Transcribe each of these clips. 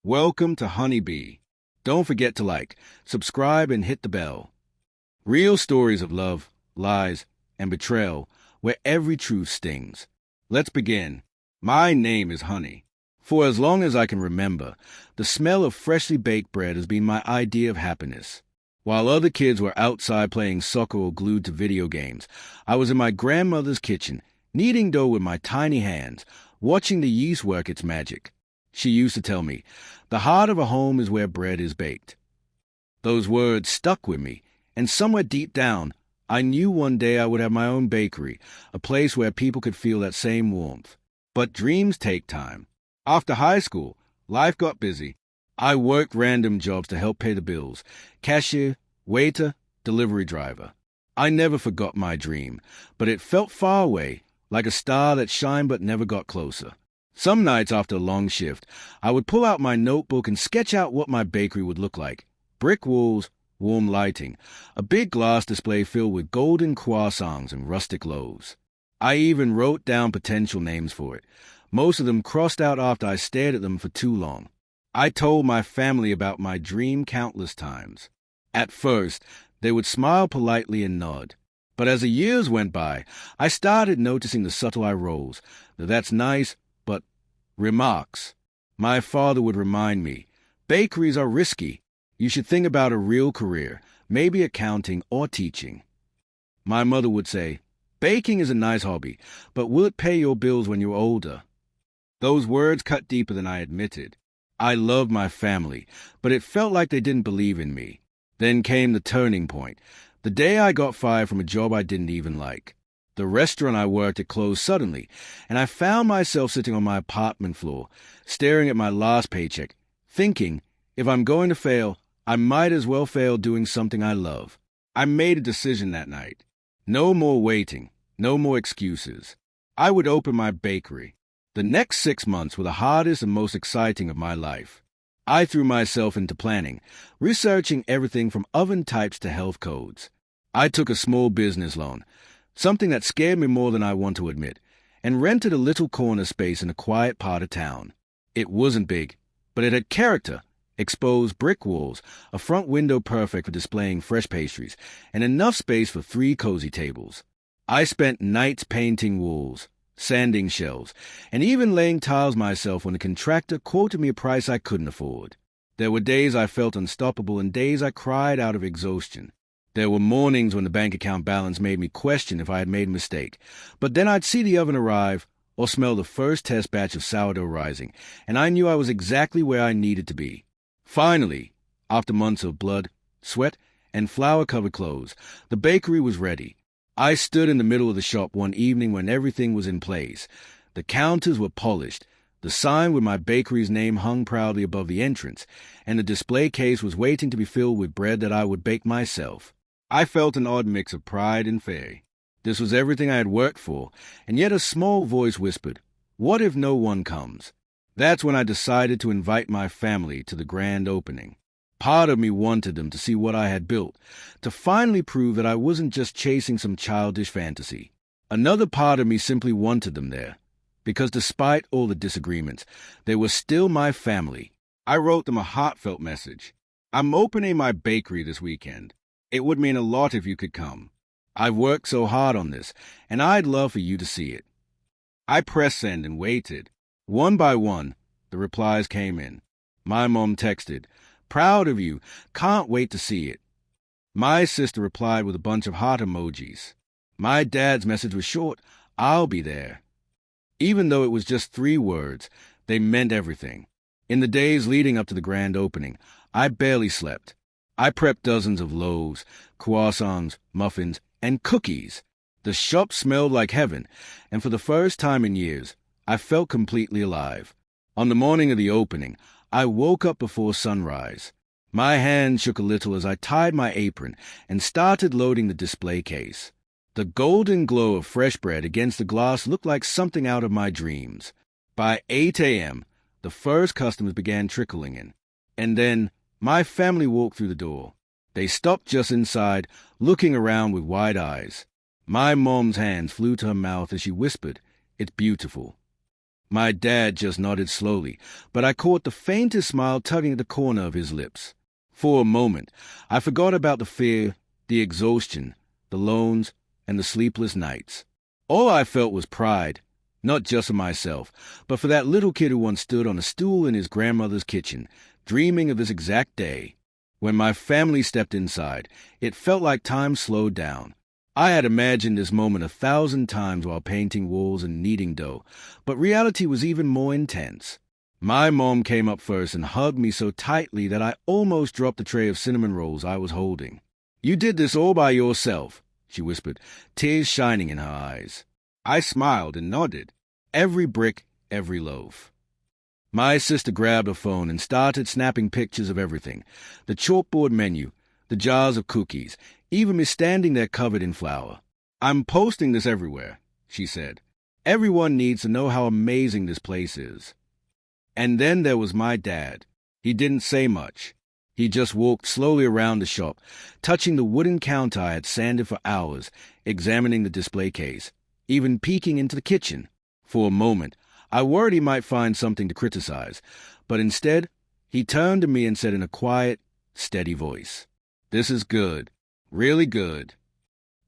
Welcome to Honeybee. Don't forget to like, subscribe, and hit the bell. Real stories of love, lies, and betrayal, where every truth stings. Let's begin. My name is Honey. For as long as I can remember, the smell of freshly baked bread has been my idea of happiness. While other kids were outside playing soccer or glued to video games, I was in my grandmother's kitchen, kneading dough with my tiny hands, watching the yeast work its magic. She used to tell me, "The heart of a home is where bread is baked." Those words stuck with me, and somewhere deep down, I knew one day I would have my own bakery, a place where people could feel that same warmth. But dreams take time. After high school, life got busy. I worked random jobs to help pay the bills: cashier, waiter, delivery driver. I never forgot my dream, but it felt far away, like a star that shined but never got closer. Some nights after a long shift, I would pull out my notebook and sketch out what my bakery would look like. Brick walls, warm lighting, a big glass display filled with golden croissants and rustic loaves. I even wrote down potential names for it. Most of them crossed out after I stared at them for too long. I told my family about my dream countless times. At first, they would smile politely and nod. But as the years went by, I started noticing the subtle eye rolls, the "that's nice, but" remarks. My father would remind me, "Bakeries are risky. You should think about a real career, maybe accounting or teaching." My mother would say, "Baking is a nice hobby, but will it pay your bills when you're older?" Those words cut deeper than I admitted. I loved my family, but it felt like they didn't believe in me. Then came the turning point, the day I got fired from a job I didn't even like. The restaurant I worked at closed suddenly, and I found myself sitting on my apartment floor, staring at my last paycheck, thinking, if I'm going to fail, I might as well fail doing something I love. I made a decision that night. No more waiting, no more excuses. I would open my bakery. The next 6 months were the hardest and most exciting of my life. I threw myself into planning, researching everything from oven types to health codes. I took a small business loan, something that scared me more than I want to admit, and rented a little corner space in a quiet part of town. It wasn't big, but it had character: exposed brick walls, a front window perfect for displaying fresh pastries, and enough space for 3 cozy tables. I spent nights painting walls, sanding shelves, and even laying tiles myself when the contractor quoted me a price I couldn't afford. There were days I felt unstoppable and days I cried out of exhaustion. There were mornings when the bank account balance made me question if I had made a mistake, but then I'd see the oven arrive or smell the first test batch of sourdough rising, and I knew I was exactly where I needed to be. Finally, after months of blood, sweat, and flour-covered clothes, the bakery was ready. I stood in the middle of the shop one evening when everything was in place. The counters were polished, the sign with my bakery's name hung proudly above the entrance, and the display case was waiting to be filled with bread that I would bake myself. I felt an odd mix of pride and fear. This was everything I had worked for, and yet a small voice whispered, "What if no one comes?" That's when I decided to invite my family to the grand opening. Part of me wanted them to see what I had built, to finally prove that I wasn't just chasing some childish fantasy. Another part of me simply wanted them there, because despite all the disagreements, they were still my family. I wrote them a heartfelt message. "I'm opening my bakery this weekend. It would mean a lot if you could come. I've worked so hard on this, and I'd love for you to see it." I pressed send and waited. One by one, the replies came in. My mom texted, "Proud of you, can't wait to see it." My sister replied with a bunch of heart emojis. My dad's message was short, "I'll be there." Even though it was just 3 words, they meant everything. In the days leading up to the grand opening, I barely slept. I prepped dozens of loaves, croissants, muffins, and cookies. The shop smelled like heaven, and for the first time in years, I felt completely alive. On the morning of the opening, I woke up before sunrise. My hands shook a little as I tied my apron and started loading the display case. The golden glow of fresh bread against the glass looked like something out of my dreams. By 8 a.m., the first customers began trickling in, and then my family walked through the door. They stopped just inside, looking around with wide eyes. My mom's hands flew to her mouth as she whispered, "It's beautiful." My dad just nodded slowly, but I caught the faintest smile tugging at the corner of his lips. For a moment, I forgot about the fear, the exhaustion, the loans, and the sleepless nights. All I felt was pride, not just for myself, but for that little kid who once stood on a stool in his grandmother's kitchen, dreaming of this exact day. When my family stepped inside, it felt like time slowed down. I had imagined this moment 1,000 times while painting walls and kneading dough, but reality was even more intense. My mom came up first and hugged me so tightly that I almost dropped the tray of cinnamon rolls I was holding. "You did this all by yourself," she whispered, tears shining in her eyes. I smiled and nodded. Every brick, every loaf. My sister grabbed her phone and started snapping pictures of everything. The chalkboard menu, the jars of cookies, even me standing there covered in flour. "I'm posting this everywhere," she said. "Everyone needs to know how amazing this place is." And then there was my dad. He didn't say much. He just walked slowly around the shop, touching the wooden counter I had sanded for hours, examining the display case, even peeking into the kitchen. For a moment, I worried he might find something to criticize, but instead, he turned to me and said in a quiet, steady voice, "This is good, really good."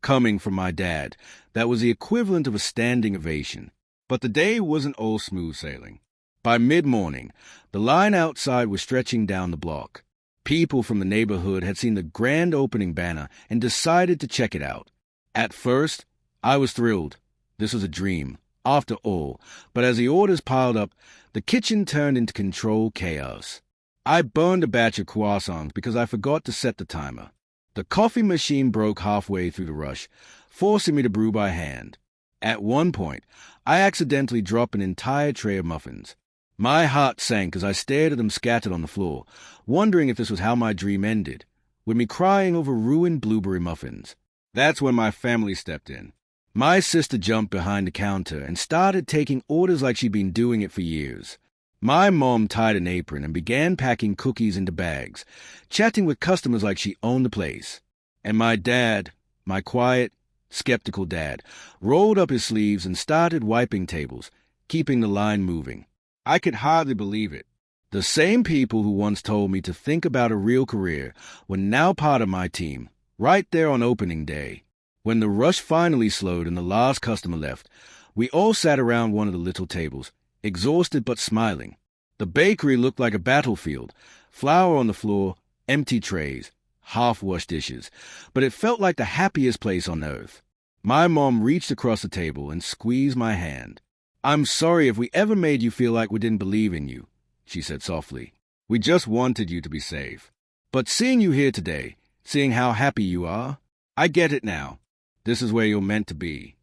Coming from my dad, that was the equivalent of a standing ovation. But the day wasn't all smooth sailing. By mid-morning, the line outside was stretching down the block. People from the neighborhood had seen the grand opening banner and decided to check it out. At first, I was thrilled. This was a dream, after all, but as the orders piled up, the kitchen turned into controlled chaos. I burned a batch of croissants because I forgot to set the timer. The coffee machine broke halfway through the rush, forcing me to brew by hand. At one point, I accidentally dropped an entire tray of muffins. My heart sank as I stared at them scattered on the floor, wondering if this was how my dream ended, with me crying over ruined blueberry muffins. That's when my family stepped in. My sister jumped behind the counter and started taking orders like she'd been doing it for years. My mom tied an apron and began packing cookies into bags, chatting with customers like she owned the place. And my dad, my quiet, skeptical dad, rolled up his sleeves and started wiping tables, keeping the line moving. I could hardly believe it. The same people who once told me to think about a real career were now part of my team, right there on opening day. When the rush finally slowed and the last customer left, we all sat around one of the little tables, exhausted but smiling. The bakery looked like a battlefield, flour on the floor, empty trays, half-washed dishes, but it felt like the happiest place on earth. My mom reached across the table and squeezed my hand. "I'm sorry if we ever made you feel like we didn't believe in you," she said softly. "We just wanted you to be safe. But seeing you here today, seeing how happy you are, I get it now. This is where you're meant to be."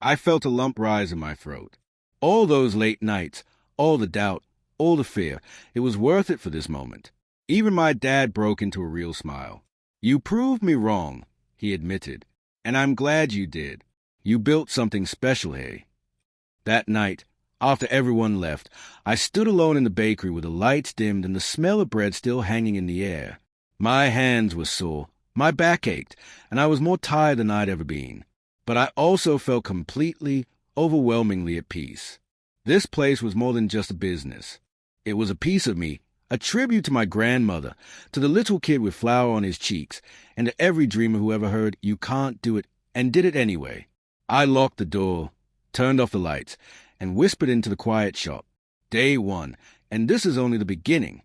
I felt a lump rise in my throat. All those late nights, all the doubt, all the fear, it was worth it for this moment. Even my dad broke into a real smile. "You proved me wrong," he admitted, "and I'm glad you did. You built something special here." That night, after everyone left, I stood alone in the bakery with the lights dimmed and the smell of bread still hanging in the air. My hands were sore, my back ached, and I was more tired than I'd ever been. But I also felt completely, overwhelmingly at peace. This place was more than just a business. It was a piece of me, a tribute to my grandmother, to the little kid with flour on his cheeks, and to every dreamer who ever heard, "You can't do it," and did it anyway. I locked the door, turned off the lights, and whispered into the quiet shop. Day one, and this is only the beginning.